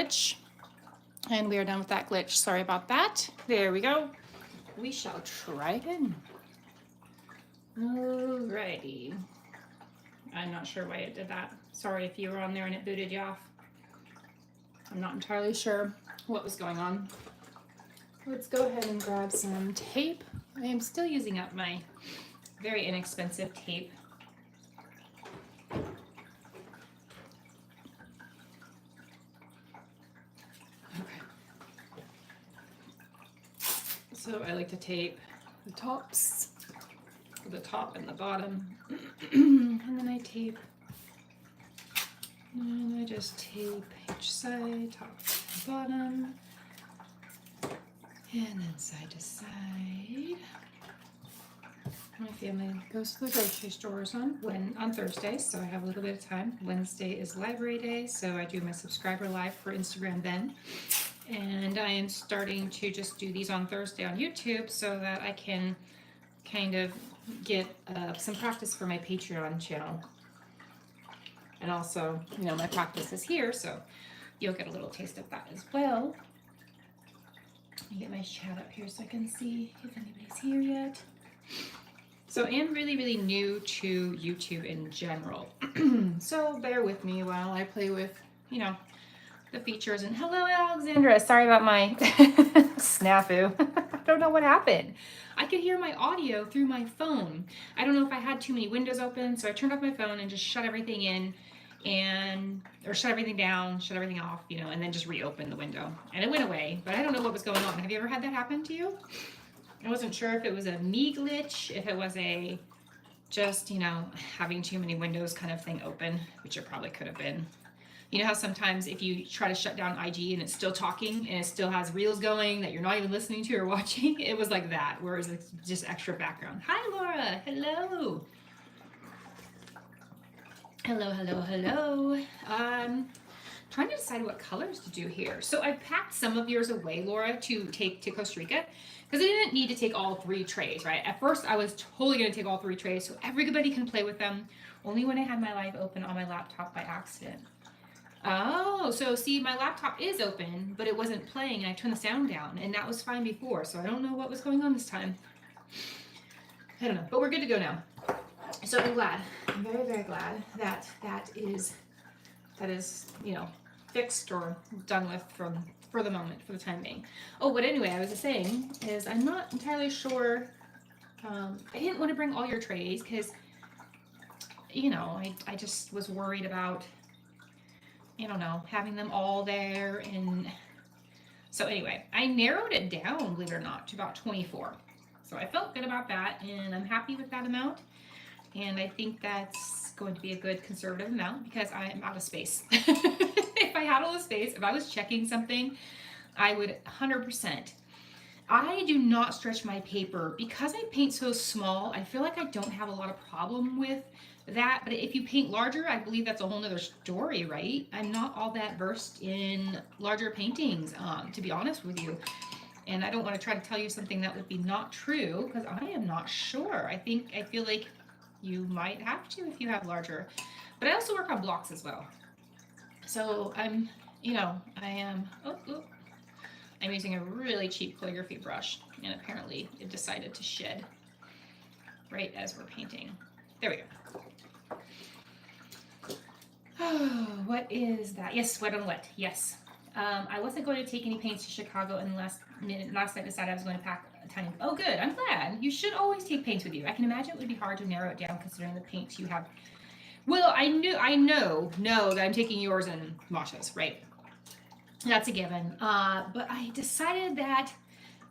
glitch. And we are done with that glitch. Sorry about that. There we go. We shall try again. Alrighty. I'm not sure why it did that. Sorry if you were on there and it booted you off. I'm not entirely sure what was going on. Let's go ahead and grab some tape. I am still using up my very inexpensive tape. Okay. So I like to tape the tops, the top and the bottom, and then I tape, and I just tape each side, top and bottom, and then side to side. My family goes to the grocery stores on Thursdays, so I have a little bit of time. Wednesday is library day, so I do my subscriber live for Instagram then. And I am starting to just do these on Thursday on YouTube so that I can kind of get some practice for my Patreon channel. And also, you know, my practice is here, so you'll get a little taste of that as well. Let me get my chat up here so I can see if anybody's here yet. So I am really, really new to YouTube in general. So bear with me while I play with, you know, the features. And hello, Alexandra. Sorry about my snafu. I don't know what happened. I could hear my audio through my phone. I don't know if I had too many windows open, so I turned off my phone and just shut everything in or shut everything down, shut everything off, you know, and then just reopen the window. And it went away, but I don't know what was going on. Have you ever had that happen to you? I wasn't sure if it was a me glitch, if it was a just, you know, having too many windows kind of thing open, which it probably could have been. You know how sometimes if you try to shut down IG and it's still talking and it still has reels going that you're not even listening to or watching? It was like that, whereas it's just extra background. Hi, Laura. Hello. Hello, hello, hello. Trying to decide what colors to do here. So I packed some of yours away, Laura, to take to Costa Rica because I didn't need to take all 3 trays, right? At first, I was totally going to take all 3 trays so everybody can play with them, only when I had my live open on my laptop by accident. Oh, so see, my laptop is open, but it wasn't playing, and I turned the sound down, and that was fine before, so I don't know what was going on this time. I don't know, but we're good to go now. So I'm glad. I'm very, very glad that that is, you know, fixed or done with for the moment, for the time being. Oh, but anyway, I was just saying is I'm not entirely sure. I didn't want to bring all your trays because, you know, I just was worried about, I don't know, having them all there. And so anyway, I narrowed it down, believe it or not, to about 24. So I felt good about that, and I'm happy with that amount. And I think that's going to be a good conservative amount because I am out of space. If I had all the space, if I was checking something, I would 100%. I do not stretch my paper because I paint so small. I feel like I don't have a lot of problem with that. But if you paint larger, I believe that's a whole nother story, right? I'm not all that versed in larger paintings, to be honest with you. And I don't want to try to tell you something that would be not true because I am not sure. I feel like you might have to if you have larger. But I also work on blocks as well. So I'm, you know, I am, I'm using a really cheap calligraphy brush, and apparently it decided to shed right as we're painting. There we go. Oh, what is that? Yes, wet on wet, yes. I wasn't going to take any paints to Chicago, and last night decided I was going to pack a tiny. Oh, good. I'm glad. You should always take paints with you. I can imagine it would be hard to narrow it down considering the paints you have. Well, I know that I'm taking yours and Masha's, right? That's a given. But I decided that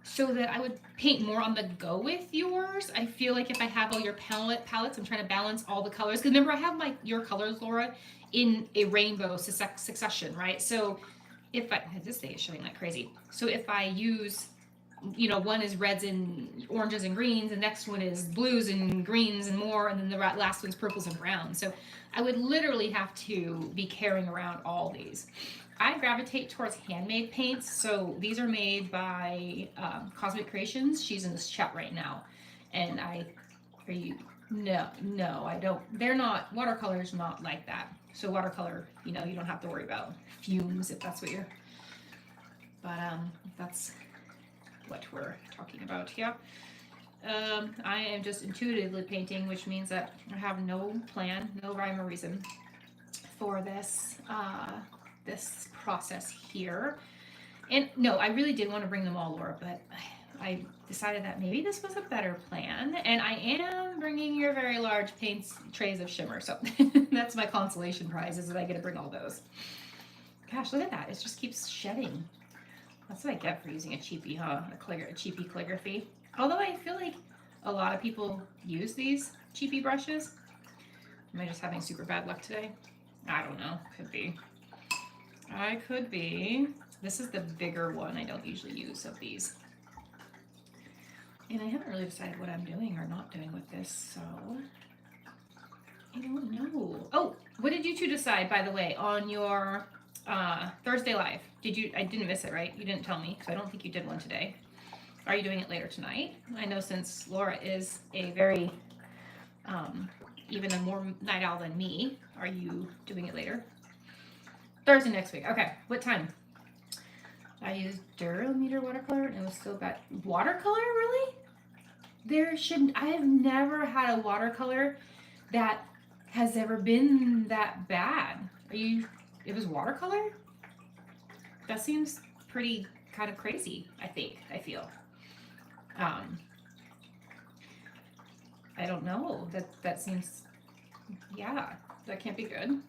so that I would paint more on the go with yours. I feel like if I have all your palettes, I'm trying to balance all the colors. Because remember, I have your colors, Laura, in a rainbow succession, right? So if this thing is showing like crazy. So if I use, you know, one is reds and oranges and greens, the next one is blues and greens and more, and then the last one's purples and browns. So I would literally have to be carrying around all these. I gravitate towards handmade paints, so these are made by Cosmic Creations. She's in this chat right now, and no, I don't. They're not watercolors, not like that. So watercolor, you know, you don't have to worry about fumes if that's what you're, but that's what we're talking about here. I am just intuitively painting, which means that I have no plan, no rhyme or reason for this this process here. And no, I really did want to bring them all, Laura, but I decided that maybe this was a better plan. And I am bringing your very large paints trays of shimmer, so that's my consolation prize, is that I get to bring all those. Gosh, look at that! It just keeps shedding. That's what I get for using a cheapie, huh? A cheapie calligraphy. Although I feel like a lot of people use these cheapie brushes. Am I just having super bad luck today? I don't know. Could be. I could be. This is the bigger one I don't usually use of these. And I haven't really decided what I'm doing or not doing with this, so I don't know. Oh, what did you two decide, by the way, on your Thursday live? I didn't miss it, right? You didn't tell me, so I don't think you did one today. Are you doing it later tonight? I know since Laura is a very, even a more night owl than me, are you doing it later? Thursday next week. Okay, what time? I used Durameter watercolor and it was so bad. Watercolor, really? I have never had a watercolor that has ever been that bad. It was watercolor? That seems pretty kind of crazy, I feel. I don't know. That seems, yeah, that can't be good.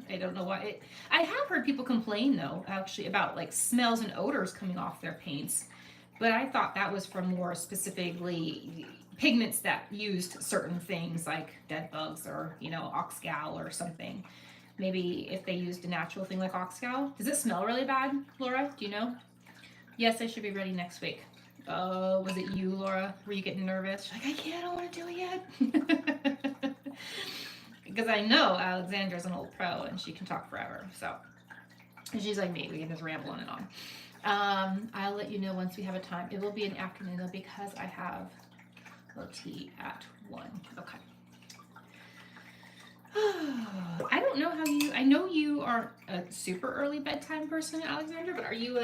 I don't know why. I have heard people complain, though, actually, about like smells and odors coming off their paints. But I thought that was from more specifically pigments that used certain things like dead bugs or, you know, oxgal or something. Maybe if they used a natural thing like oxgal. Does it smell really bad, Laura? Do you know? Yes, I should be ready next week. Oh, was it you, Laura? Were you getting nervous? Like, I don't want to do it yet. Because I know Alexandra's an old pro and she can talk forever. So, and she's like me. We can just ramble on and on. I'll let you know once we have a time. It will be an afternoon though because I have OT at 1. Okay. I don't know how I know you aren't a super early bedtime person, Alexandra, but are you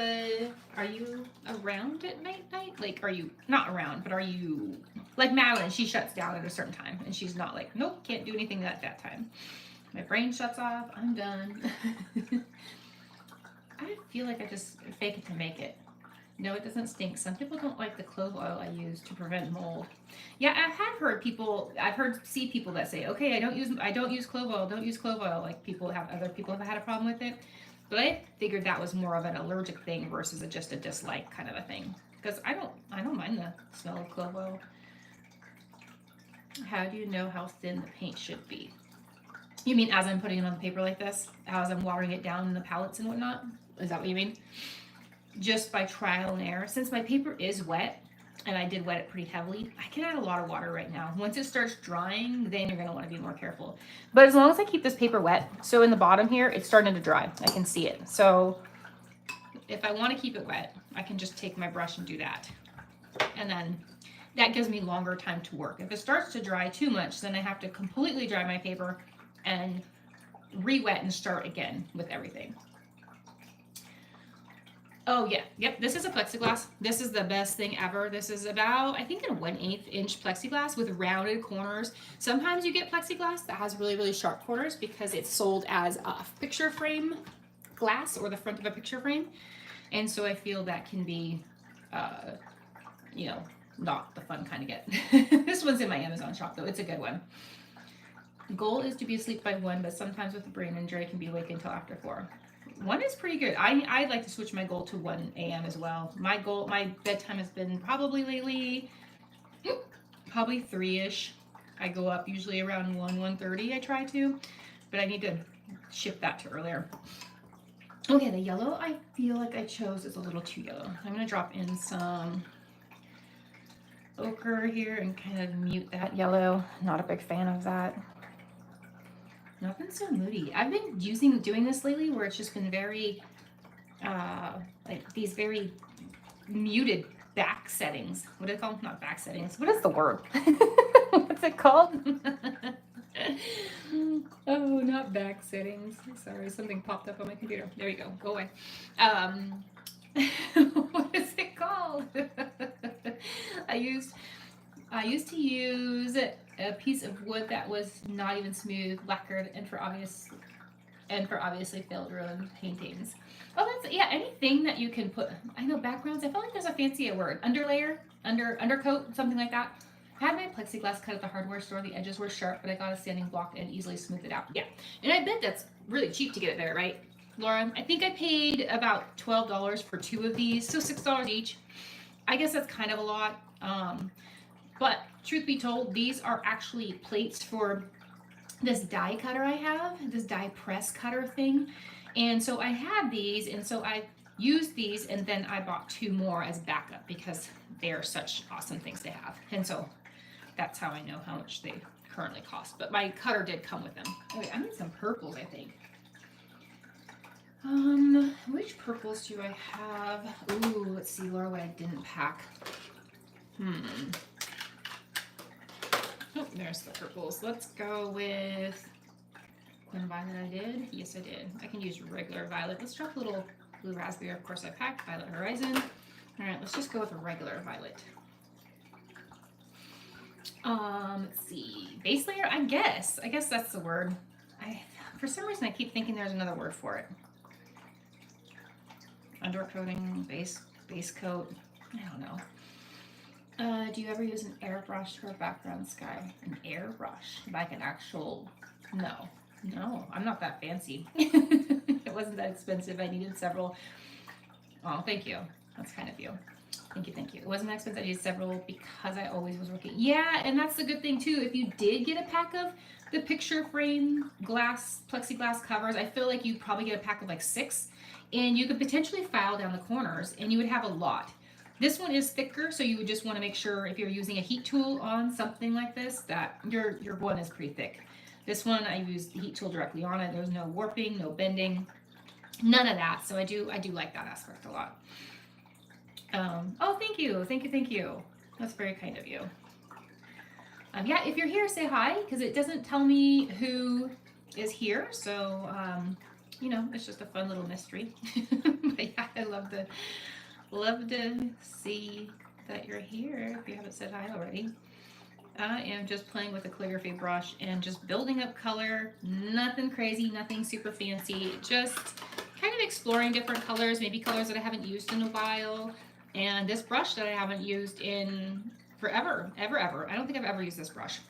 around at night? Like, are you not around, but are you like Madeline? She shuts down at a certain time and she's not like, nope, can't do anything at that time. My brain shuts off, I'm done. I feel like I just fake it to make it. No, it doesn't stink. Some people don't like the clove oil I use to prevent mold. Yeah, I've see people that say, okay, I don't use clove oil, don't use clove oil. Like other people have had a problem with it. But I figured that was more of an allergic thing versus just a dislike kind of a thing. Because I don't mind the smell of clove oil. How do you know how thin the paint should be? You mean as I'm putting it on the paper like this? As I'm watering it down in the palettes and whatnot? Is that what you mean? Just by trial and error. Since my paper is wet, and I did wet it pretty heavily, I can add a lot of water right now. Once it starts drying, then you're going to want to be more careful. But as long as I keep this paper wet, so in the bottom here, it's starting to dry. I can see it. So if I want to keep it wet, I can just take my brush and do that. And then that gives me longer time to work. If it starts to dry too much, then I have to completely dry my paper and re-wet and start again with everything. Oh yeah, yep, this is a plexiglass. This is the best thing ever. This is about, I think, a 1/8 inch plexiglass with rounded corners. Sometimes you get plexiglass that has really, really sharp corners because it's sold as a picture frame glass or the front of a picture frame. And so I feel that can be, you know, not the fun kind of get. This one's in my Amazon shop though. It's a good one. Goal is to be asleep by 1, but sometimes with the brain injury, I can be awake until after 4. 1 is pretty good. I'd like to switch my goal to 1 a.m. as well. My bedtime has been probably lately, probably 3-ish. I go up usually around 1:30. I try to, but I need to shift that to earlier. Okay, the yellow I feel like I chose is a little too yellow. I'm gonna drop in some ochre here and kind of mute that yellow. Not a big fan of that. Nothing so moody. I've been doing this lately where it's just been very, like these very muted back settings. What do they call them? Not back settings. What is the word? What's it called? Oh, not back settings. Sorry, something popped up on my computer. There you go. Go away. What is it called? I used I used to use a piece of wood that was not even smooth, lacquered, and for obviously failed ruined paintings. Oh, that's yeah. Anything that you can put. I know backgrounds. I feel like there's a fancier word. Underlayer, undercoat, something like that. I had my plexiglass cut at the hardware store. The edges were sharp, but I got a sanding block and easily smoothed it out. Yeah, and I bet that's really cheap to get it there, right, Laura? I think I paid about $12 for two of these, so $6 each. I guess that's kind of a lot. But truth be told, these are actually plates for this die cutter I have, this die press cutter thing. And so I had these, and so I used these, and then I bought two more as backup because they are such awesome things to have. And so that's how I know how much they currently cost. But my cutter did come with them. Okay, I need some purples, I think. Which purples do I have? Ooh, let's see, Laura, what I didn't pack. Oh, there's the purples. Let's go with Queen Violet I did. Yes, I did. I can use regular violet. Let's drop a little blue raspberry. Of course, I packed Violet Horizon. All right, let's just go with a regular violet. Let's see. Base layer, I guess. I guess that's the word. For some reason, I keep thinking there's another word for it. Undercoating, base coat. I don't know. Do you ever use an airbrush for a background sky? An airbrush? Like an actual... No, I'm not that fancy. It wasn't that expensive. I needed several. Oh, thank you. That's kind of you. Thank you. It wasn't that expensive. I needed several because I always was working. Yeah, and that's the good thing too. If you did get a pack of the picture frame plexiglass covers, I feel like you'd probably get a pack of like 6, and you could potentially file down the corners, and you would have a lot. This one is thicker, so you would just want to make sure if you're using a heat tool on something like this that your one is pretty thick. This one, I used the heat tool directly on it. There's no warping, no bending, none of that. So I do like that aspect a lot. Oh, thank you. That's very kind of you. Yeah, if you're here, say hi, because it doesn't tell me who is here. So, it's just a fun little mystery. But yeah, I love to see that you're here if you haven't said hi already. I am just playing with a calligraphy brush and just building up color. Nothing crazy, nothing super fancy. Just kind of exploring different colors, maybe colors that I haven't used in a while. And this brush that I haven't used in forever, ever. I don't think I've ever used this brush.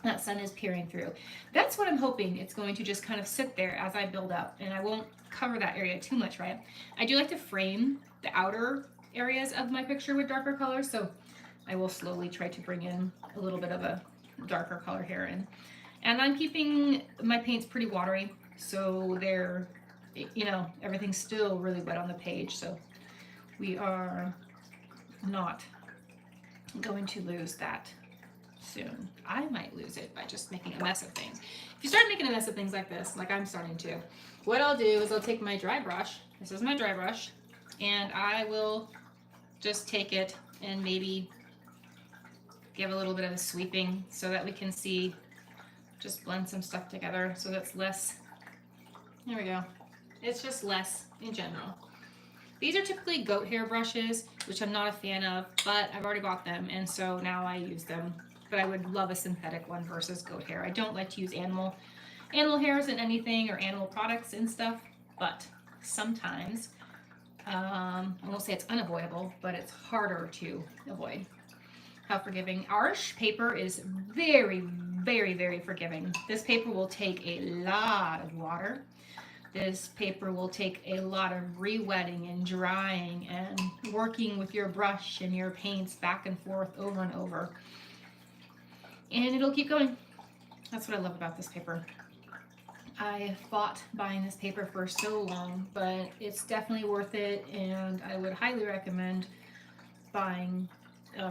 That sun is peering through. That's what I'm hoping. It's going to just kind of sit there as I build up, and I won't cover that area too much, right? I do like to frame the outer areas of my picture with darker colors, so I will slowly try to bring in a little bit of a darker color here. And I'm keeping my paints pretty watery, so they're, everything's still really wet on the page, so we are not going to lose that soon. I might lose it by just making a mess of things. If you start making a mess of things like this, like I'm starting to, what I'll do is I'll take my dry brush, this is my dry brush, and I will just take it and maybe give a little bit of a sweeping so that we can see, just blend some stuff together so that's less, there we go. It's just less in general. These are typically goat hair brushes, which I'm not a fan of, but I've already bought them, and so now I use them. But I would love a synthetic one versus goat hair. I don't like to use animal hairs in anything or animal products and stuff, but sometimes, I won't say it's unavoidable, but it's harder to avoid. How forgiving. Arch paper is very, very, very forgiving. This paper will take a lot of water. This paper will take a lot of re-wetting and drying and working with your brush and your paints back and forth over and over. And it'll keep going. That's what I love about this paper. I fought buying this paper for so long, but it's definitely worth it, and I would highly recommend buying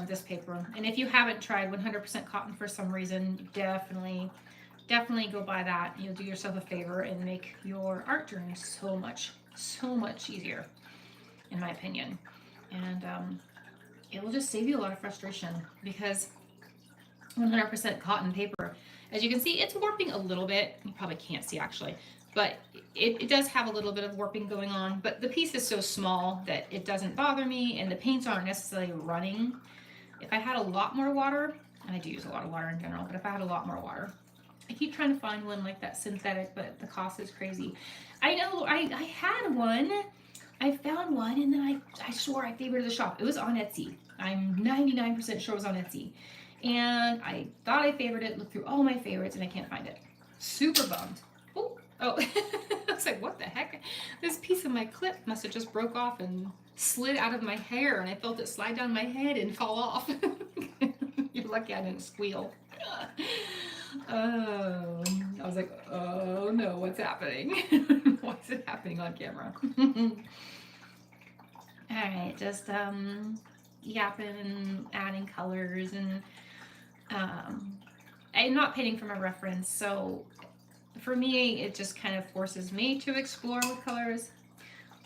this paper. And if you haven't tried 100% cotton for some reason, definitely go buy that. You'll do yourself a favor and make your art journey so much easier, in my opinion. And it will just save you a lot of frustration, because 100% cotton paper, As you can see, it's warping a little bit. You probably can't see actually, but it does have a little bit of warping going on, but the piece is so small that it doesn't bother me, and the paints aren't necessarily running. If I had a lot more water, and I do use a lot of water in general, but if I had a lot more water, I keep trying to find one like that synthetic, but the cost is crazy. I know, I had one. I found one, and then I swore I favorited the shop. It was on Etsy. I'm 99% sure it was on Etsy. And I thought I favored it, looked through all my favorites, and I can't find it. Super bummed. Oh, I was like, what the heck? This piece of my clip must have just broke off and slid out of my hair, and I felt it slide down my head and fall off. You're lucky I didn't squeal. Oh, I was like, oh no, what's happening? Why is it happening on camera? All right, just yapping and adding colors, and I'm not painting from a reference, so for me, it just kind of forces me to explore with colors.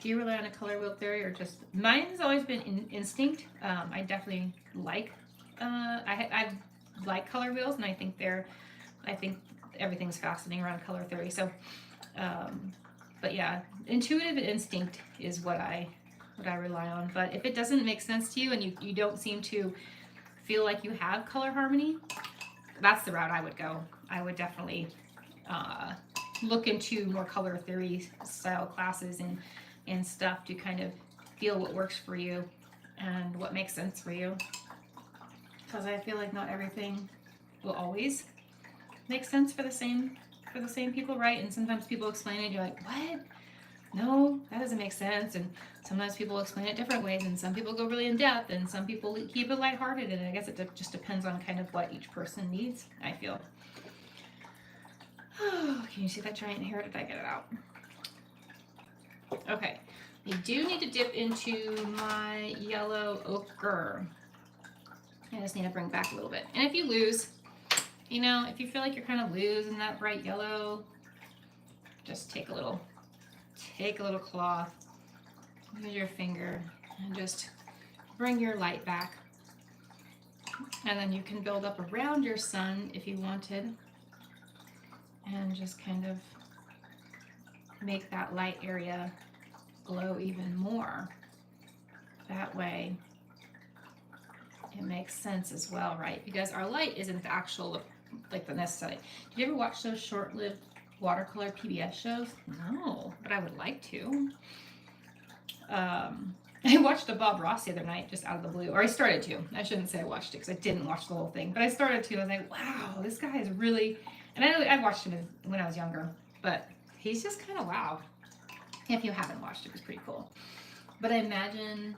Do you rely on a color wheel theory, or just mine's always been instinct? I definitely like I like color wheels, and I think everything's fascinating around color theory. So, but yeah, intuitive instinct is what I rely on. But if it doesn't make sense to you, and you don't seem to feel like you have color harmony, that's the route I would go. I would definitely look into more color theory style classes and stuff to kind of feel what works for you and what makes sense for you. Because I feel like not everything will always make sense for the same people, right? And sometimes people explain it, and you're like, what? No, that doesn't make sense. And sometimes people explain it different ways, and some people go really in depth, and some people keep it lighthearted. And I guess it just depends on kind of what each person needs, I feel. Oh, can you see that giant hair? Did I get it out? Okay, I do need to dip into my yellow ochre. I just need to bring back a little bit. And if you lose, you know, if you feel like you're kind of losing that bright yellow, just take a little cloth, use your finger, and just bring your light back. And then you can build up around your sun if you wanted, and just kind of make that light area glow even more. That way it makes sense as well, right? Because our light isn't the actual, like the necessary. Did you ever watch those short-lived watercolor PBS shows? No, but I would like to. I watched a Bob Ross the other night, just out of the blue, or I started to. I shouldn't say I watched it because I didn't watch the whole thing, but I started to. I was like, wow, this guy is really, and I watched him when I was younger, but he's just kind of wow. If you haven't watched it, it's pretty cool. But I can't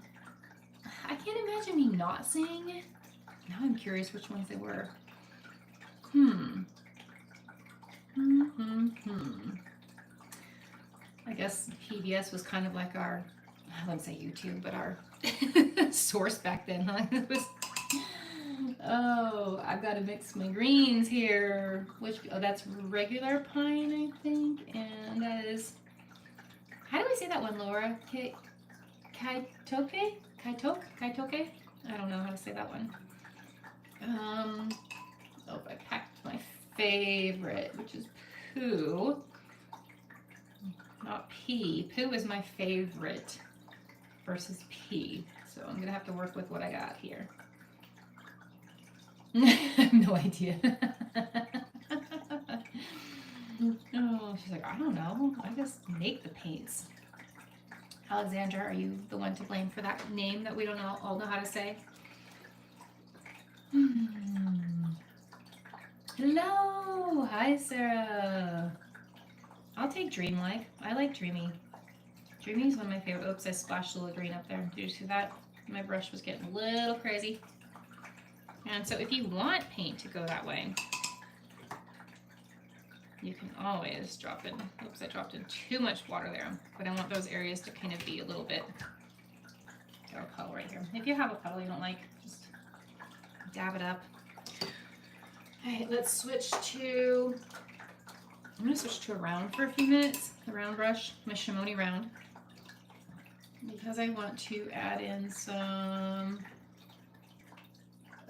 imagine me not seeing it. Now I'm curious which ones they were. I guess PBS was kind of like our, I wouldn't say YouTube, but our source back then, huh? It was, oh, I've got to mix my greens here. That's regular pine, I think, and that is, how do we say that one, Laura? Kaitoke? Kaitoke? I don't know how to say that one. I packed my favorite, which is Pooh. Not P. Pooh is my favorite versus P. So I'm going to have to work with what I got here. I have no idea. Oh, she's like, I don't know. I just make the paints. Alexandra, are you the one to blame for that name that we don't all know how to say? Hello! Hi, Sarah. I'll take dreamlike. I like dreamy. Dreamy is one of my favorite. Oops, I splashed a little green up there. Did you see that? My brush was getting a little crazy. And so if you want paint to go that way, you can always drop in. Oops, I dropped in too much water there. But I want those areas to kind of be a little bit. Got a puddle right here. If you have a puddle you don't like, just dab it up. Alright, let's switch to, I'm going to switch to a round for a few minutes. The round brush, my Shimoni round. Because I want to add in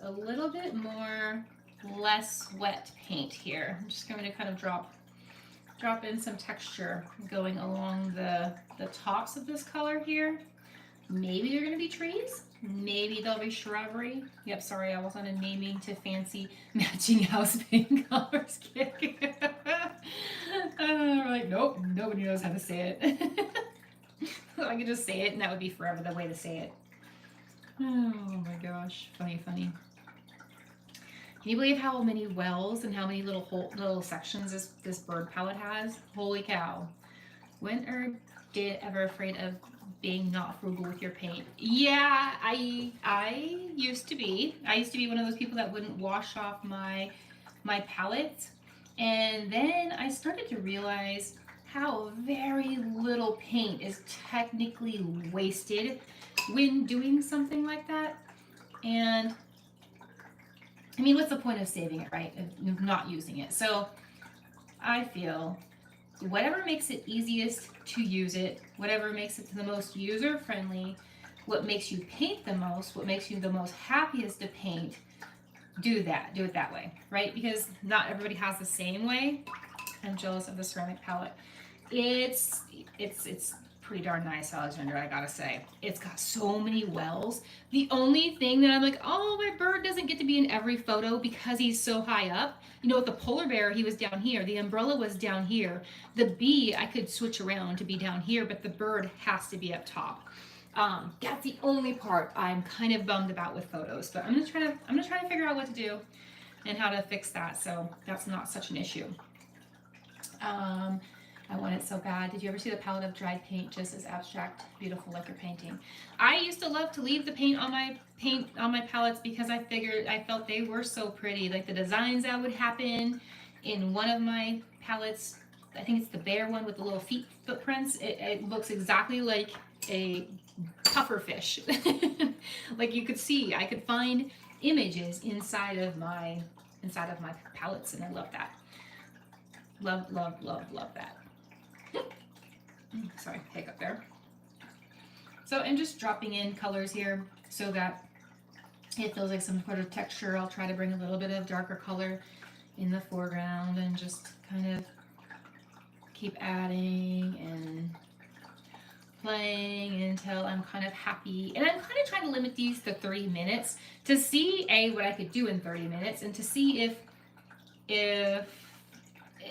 a little bit more less wet paint here. I'm just going to kind of drop in some texture going along the tops of this color here. Maybe they're going to be trees. Maybe they'll be shrubbery. Yep, sorry, I was on a naming to fancy matching house paint colors kick. Like, nope, nobody knows how to say it. I could just say it and that would be forever the way to say it. Oh my gosh, funny. Can you believe how many wells and how many little sections this bird palette has? Holy cow. When are you ever afraid of being not frugal with your paint? Yeah, I used to be. I used to be one of those people that wouldn't wash off my palettes. And then I started to realize how very little paint is technically wasted when doing something like that. And I mean, what's the point of saving it, right? Of not using it. So I feel whatever makes it easiest to use it, whatever makes it the most user-friendly, what makes you paint the most, what makes you the most happiest to paint, do that. Do it that way, right? Because not everybody has the same way. I'm jealous of the ceramic palette. It's pretty darn nice, Alexandra, I gotta say. It's got so many wells. The only thing that I'm like, oh, my bird doesn't get to be in every photo because he's so high up. You know, with the polar bear, he was down here. The umbrella was down here. The bee, I could switch around to be down here, but the bird has to be up top. That's the only part I'm kind of bummed about with photos, but I'm gonna try to figure out what to do and how to fix that, so that's not such an issue. I want it so bad. Did you ever see the palette of dried paint, just as abstract, beautiful like your painting? I used to love to leave the paint on my palettes because I felt they were so pretty. Like the designs that would happen in one of my palettes, I think it's the bear one with the little footprints. It looks exactly like a puffer fish. Like you could see, I could find images inside of my palettes, and I love that. Love that. Sorry, hiccup there. So I'm just dropping in colors here so that it feels like some sort of texture. I'll try to bring a little bit of darker color in the foreground and just kind of keep adding and playing until I'm kind of happy. And I'm kind of trying to limit these to 30 minutes to see what I could do in 30 minutes and to see if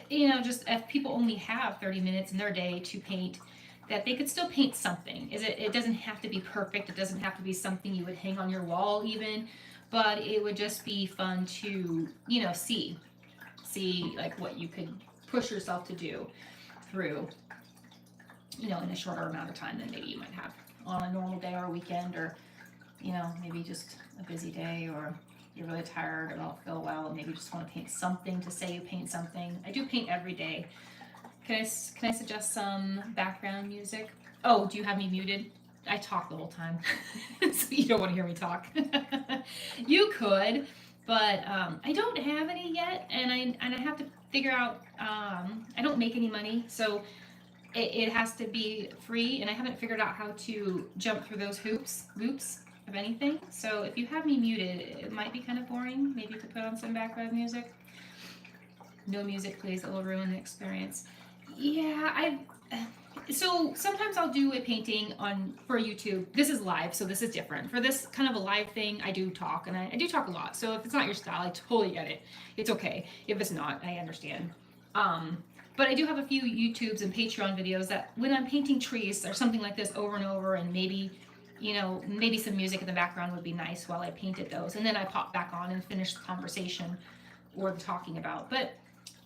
you know, just if people only have 30 minutes in their day to paint, that they could still paint something. It doesn't have to be perfect. It doesn't have to be something you would hang on your wall even, but it would just be fun to, you know, see like what you could push yourself to do through, you know, in a shorter amount of time than maybe you might have on a normal day or a weekend, or, you know, maybe just a busy day, or you're really tired or don't feel well and maybe you just want to paint something to say you paint something. I do paint every day. Can I suggest some background music? Oh, do you have me muted? I talk the whole time, so you don't want to hear me talk. You could, but I don't have any yet, and I have to figure out. I don't make any money, so it has to be free, and I haven't figured out how to jump through those hoops of anything. So if you have me muted, it might be kind of boring. Maybe you could put on some background music. No music, please. It will ruin the experience. Yeah, so sometimes I'll do a painting for YouTube. This is live, so this is different. For this kind of a live thing, I do talk, and I do talk a lot. So if it's not your style, I totally get it. It's okay. If it's not, I understand. But I do have a few YouTubes and Patreon videos that when I'm painting trees or something like this over and over, and maybe, you know, maybe some music in the background would be nice while I painted those. And then I pop back on and finish the conversation or the talking about. But,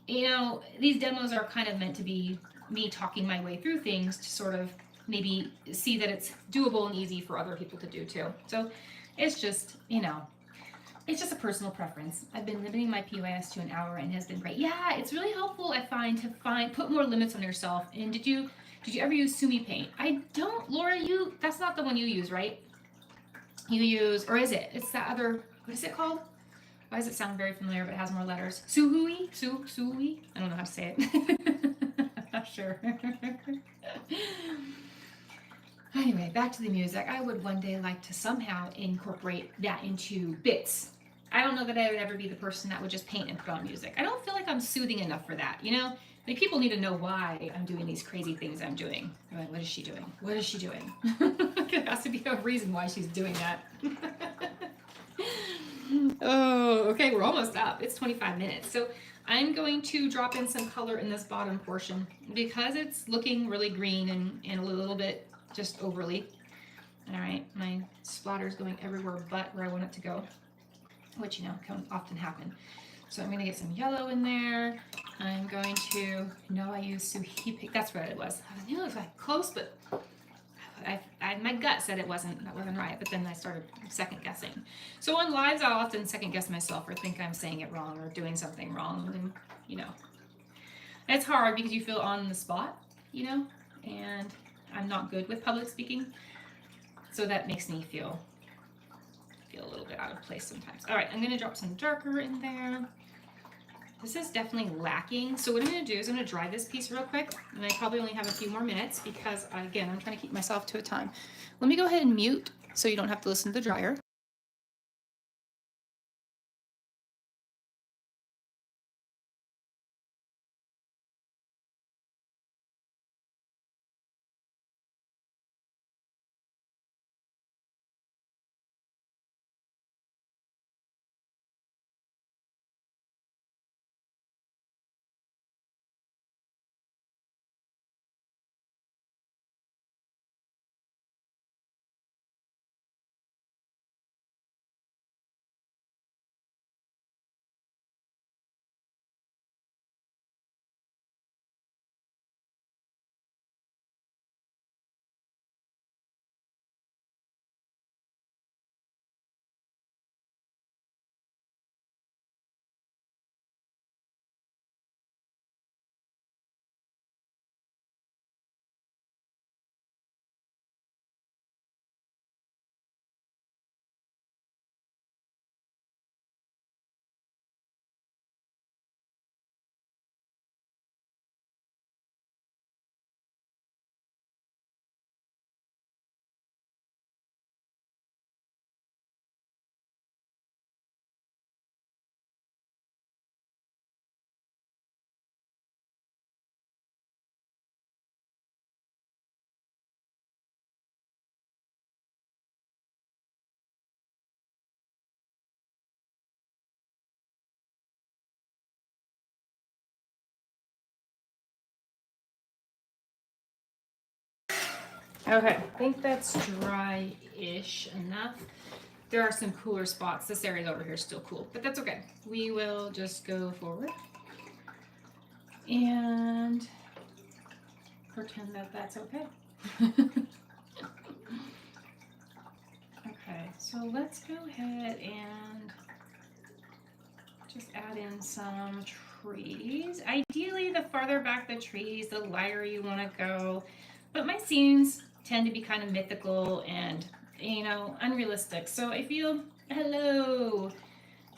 you know, these demos are kind of meant to be me talking my way through things to sort of maybe see that it's doable and easy for other people to do too. So it's just, you know, it's just a personal preference. I've been limiting my PYS to an hour and it has been great. Yeah, it's really helpful, I find, to put more limits on yourself. And did you ever use Sumi Paint? I don't, Laura, that's not the one you use, right? You use, or is it? It's that other, what is it called? Why does it sound very familiar but it has more letters? Suhui? Suhui? I don't know how to say it. I'm not sure. Anyway, back to the music. I would one day like to somehow incorporate that into bits I don't know that I would ever be the person that would just paint and put on music. I don't feel like I'm soothing enough for that, you know? Like, people need to know why I'm doing these crazy things I'm doing. They're like, what is she doing? What is she doing? There has to be a reason why she's doing that. Oh, okay, we're almost up. It's 25 minutes. So I'm going to drop in some color in this bottom portion because it's looking really green and a little bit just overly. All right, my splatter is going everywhere but where I want it to go, which, you know, can often happen. So I'm going to get some yellow in there. I'm going to, no, I used Suhi Pink. That's what it was. I knew it was like close, but my gut said that wasn't right, but then I started second guessing. So on lives, I'll often second guess myself or think I'm saying it wrong or doing something wrong. And, you know, it's hard because you feel on the spot, you know, and I'm not good with public speaking. So that makes me feel a little bit out of place sometimes. All right, I'm going to drop some darker in there. This is definitely lacking. So what I'm going to do is I'm going to dry this piece real quick. And I probably only have a few more minutes because, again, I'm trying to keep myself to a time. Let me go ahead and mute so you don't have to listen to the dryer. Okay, I think that's dry-ish enough. There are some cooler spots. This area over here is still cool, but that's okay. We will just go forward and pretend that that's okay. Okay, so let's go ahead and just add in some trees. Ideally, the farther back the trees, the lighter you want to go. But my scenes tend to be kind of mythical and, you know, unrealistic. So I feel, hello.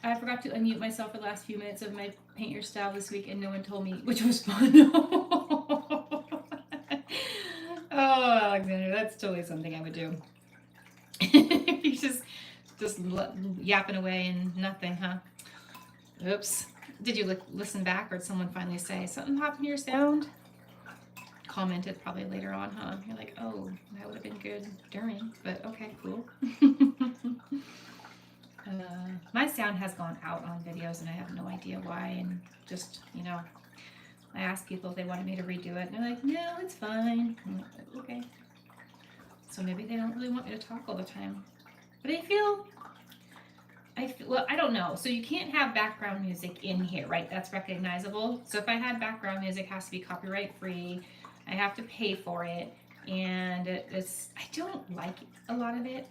I forgot to unmute myself for the last few minutes of my paint your style this week and no one told me, which was fun. Oh, Alexander, that's totally something I would do. You just yapping away and nothing, huh? Oops. Did you listen back or did someone finally say something happened to your sound? Commented probably later on, huh? You're like, oh, that would have been good during, but okay, cool. My sound has gone out on videos and I have no idea why, and just, you know, I asked people if they wanted me to redo it and they're like, no, it's fine. I'm like, okay. So maybe they don't really want me to talk all the time. But I feel, well, I don't know. So you can't have background music in here, right? That's recognizable. So if I had background music, it has to be copyright free. I have to pay for it. And I don't like a lot of it.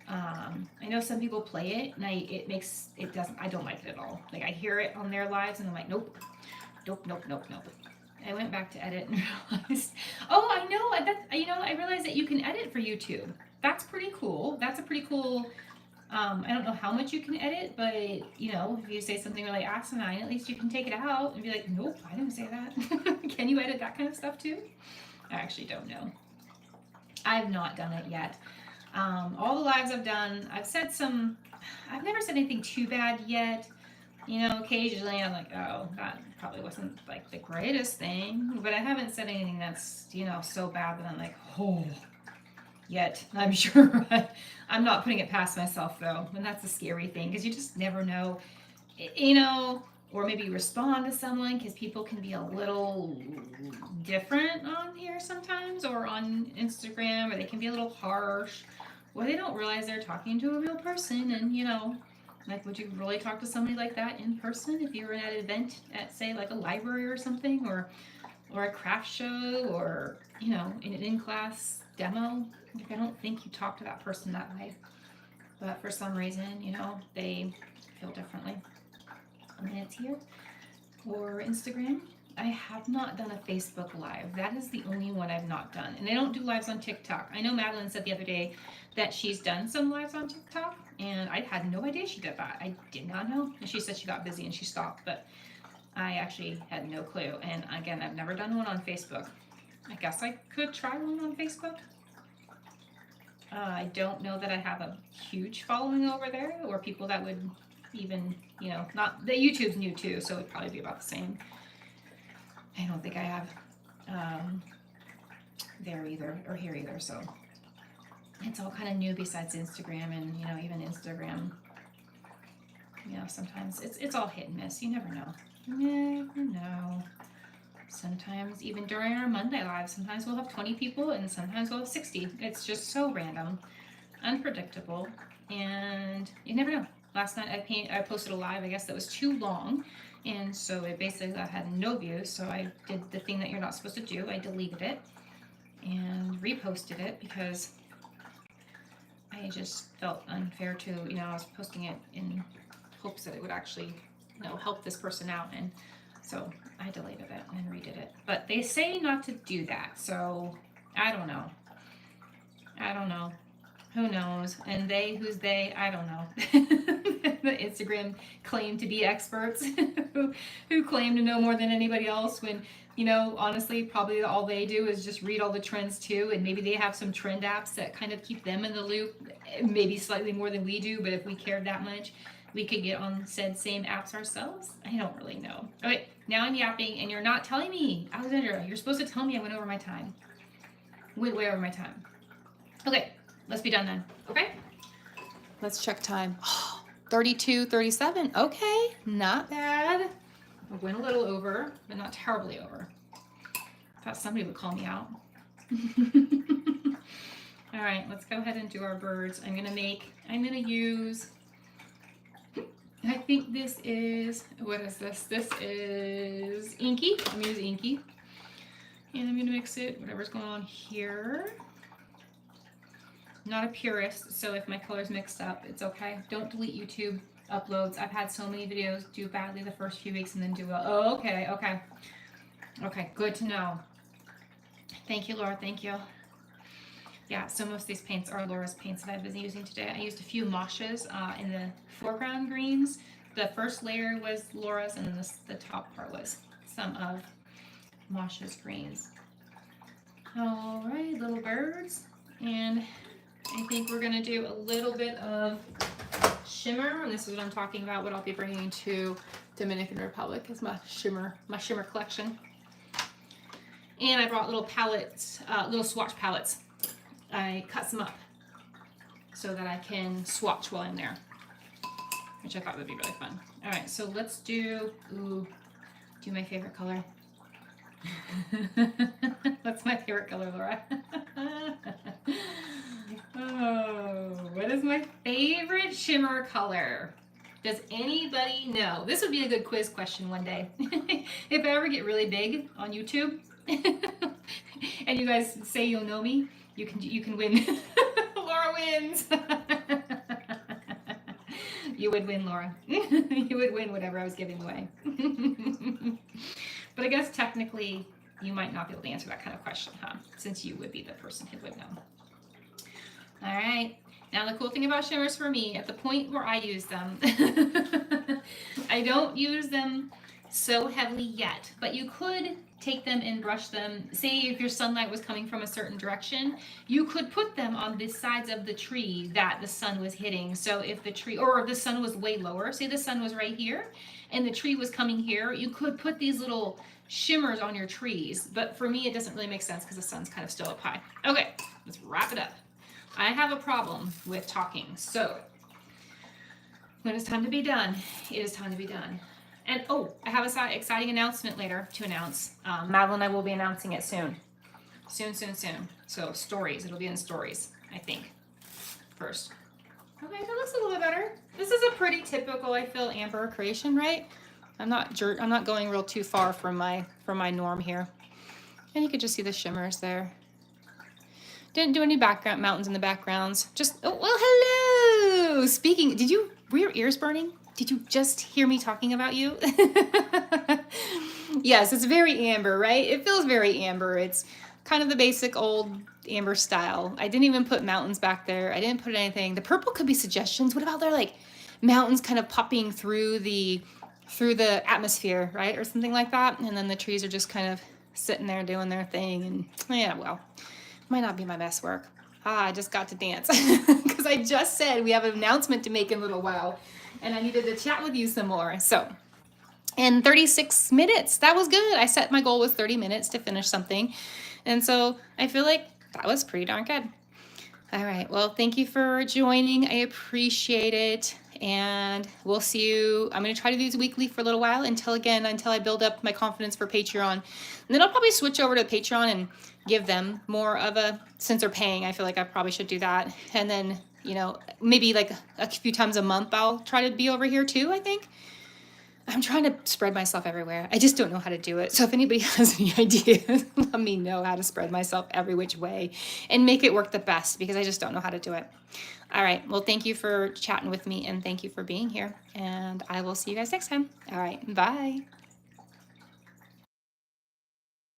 I know some people play it and I don't like it at all. Like I hear it on their lives and I'm like, nope. I went back to edit and realized, oh, I know, I realized that you can edit for YouTube. That's pretty cool. That's a pretty cool, I don't know how much you can edit, but, you know, if you say something really asinine, at least you can take it out and be like, nope, I didn't say that. Can you edit that kind of stuff too? I actually don't know. I've not done it yet. All the lives I've done, I've never said anything too bad yet. You know, occasionally I'm like, oh, that probably wasn't like the greatest thing, but I haven't said anything that's, you know, so bad that I'm like, oh, yet. I'm sure I'm not putting it past myself though, and that's a scary thing because you just never know, you know, or maybe you respond to someone because people can be a little different on here sometimes or on Instagram, or they can be a little harsh, or they don't realize they're talking to a real person. And you know, like, would you really talk to somebody like that in person if you were at an event at, say, like a library or something, or a craft show, or you know, in an in-class demo? Like, I don't think you talk to that person that way, but for some reason, you know, they feel differently. And it's here, or Instagram. I have not done a Facebook Live. That is the only one I've not done. And I don't do lives on TikTok. I know Madeline said the other day that she's done some lives on TikTok, and I had no idea she did that. I did not know. And she said she got busy and she stopped, but I actually had no clue. And again, I've never done one on Facebook. I guess I could try one on Facebook. I don't know that I have a huge following over there, or people that would even, you know, not the YouTube's new too, so it'd probably be about the same. I don't think I have there either, or here either, so it's all kind of new besides Instagram. And you know, even Instagram, you know, sometimes it's all hit and miss. You never know. You never know. Sometimes even during our Monday live, sometimes we'll have 20 people and sometimes we'll have 60. It's just so random, unpredictable, and you never know. Last night I posted a live, I guess, that was too long, and so it basically had no views. So I did the thing that you're not supposed to do. I deleted it and reposted it because I just felt unfair to, you know, I was posting it in hopes that it would actually, you know, help this person out, and so I deleted it and redid it. But they say not to do that, so I don't know. I don't know. Who knows? And they, who's they? I don't know. The Instagram claim to be experts who claim to know more than anybody else, when, you know, honestly, probably all they do is just read all the trends too, and maybe they have some trend apps that kind of keep them in the loop, maybe slightly more than we do, but if we cared that much, we could get on said same apps ourselves. I don't really know. Okay, now I'm yapping, and you're not telling me. Alexandra, you're supposed to tell me I went over my time. Went way over my time. Okay, let's be done then. Okay? Let's check time. 32:37. Okay, not bad. I went a little over, but not terribly over. I thought somebody would call me out. All right, let's go ahead and do our birds. I'm gonna use, I think this is, what is this? This is Inky. I'm gonna use Inky. And I'm gonna mix it, whatever's going on here. Not a purist, so if my color's mixed up, it's okay. Don't delete YouTube uploads. I've had so many videos do badly the first few weeks and then do well. Oh, okay. Okay, good to know. Thank you, Laura, thank you. Yeah, so most of these paints are Laura's paints that I've been using today. I used a few moshes in the foreground greens. The first layer was Laura's, and then the top part was some of Moshe's greens. All right, little birds. And I think we're gonna do a little bit of shimmer, and this is what I'm talking about, what I'll be bringing to Dominican Republic is my shimmer collection. And I brought little palettes, little swatch palettes. I cut some up so that I can swatch while I'm there, which I thought would be really fun. All right, so let's do my favorite color. What's my favorite color, Laura? Oh, what is my favorite shimmer color? Does anybody know? This would be a good quiz question one day. If I ever get really big on YouTube and you guys say you'll know me, you can win. Laura wins. You would win, Laura. You would win whatever I was giving away. But I guess technically you might not be able to answer that kind of question, huh? Since you would be the person who would know. All right. Now the cool thing about shimmers for me, at the point where I use them, I don't use them so heavily yet, but you could take them and brush them. Say if your sunlight was coming from a certain direction, you could put them on the sides of the tree that the sun was hitting. So if the tree, or if the sun was way lower, say the sun was right here and the tree was coming here, you could put these little shimmers on your trees. But for me, it doesn't really make sense because the sun's kind of still up high. Okay, let's wrap it up. I have a problem with talking. So when it's time to be done, it is time to be done. And oh, I have an exciting announcement later to announce. Madeline and I will be announcing it soon. Soon. So stories, it'll be in stories, I think, first. Okay, that looks a little bit better. This is a pretty typical, I feel, amber creation, right? I'm not going real too far from my norm here. And you could just see the shimmers there. Didn't do any background mountains in the backgrounds. Just, oh, well, hello! Speaking, were your ears burning? Did you just hear me talking about you? Yes, it's very amber, right? It feels very amber. It's kind of the basic old amber style. I didn't even put mountains back there. I didn't put anything. The purple could be suggestions. What about there, like mountains kind of popping through the atmosphere, right? Or something like that. And then the trees are just kind of sitting there doing their thing. And yeah, well, might not be my best work. I just got to dance because I just said we have an announcement to make in a little while and I needed to chat with you some more. So, in 36 minutes, that was good. I set my goal was 30 minutes to finish something. And so I feel like that was pretty darn good. All right, well, thank you for joining. I appreciate it. And we'll see you. I'm going to try to do these weekly for a little while until I build up my confidence for Patreon. And then I'll probably switch over to Patreon and give them more of a, since they're paying, I feel like I probably should do that. And then, maybe like a few times a month, I'll try to be over here too, I think. I'm trying to spread myself everywhere. I just don't know how to do it. So if anybody has any ideas, let me know how to spread myself every which way and make it work the best because I just don't know how to do it. All right. Well, thank you for chatting with me and thank you for being here. And I will see you guys next time. All right. Bye.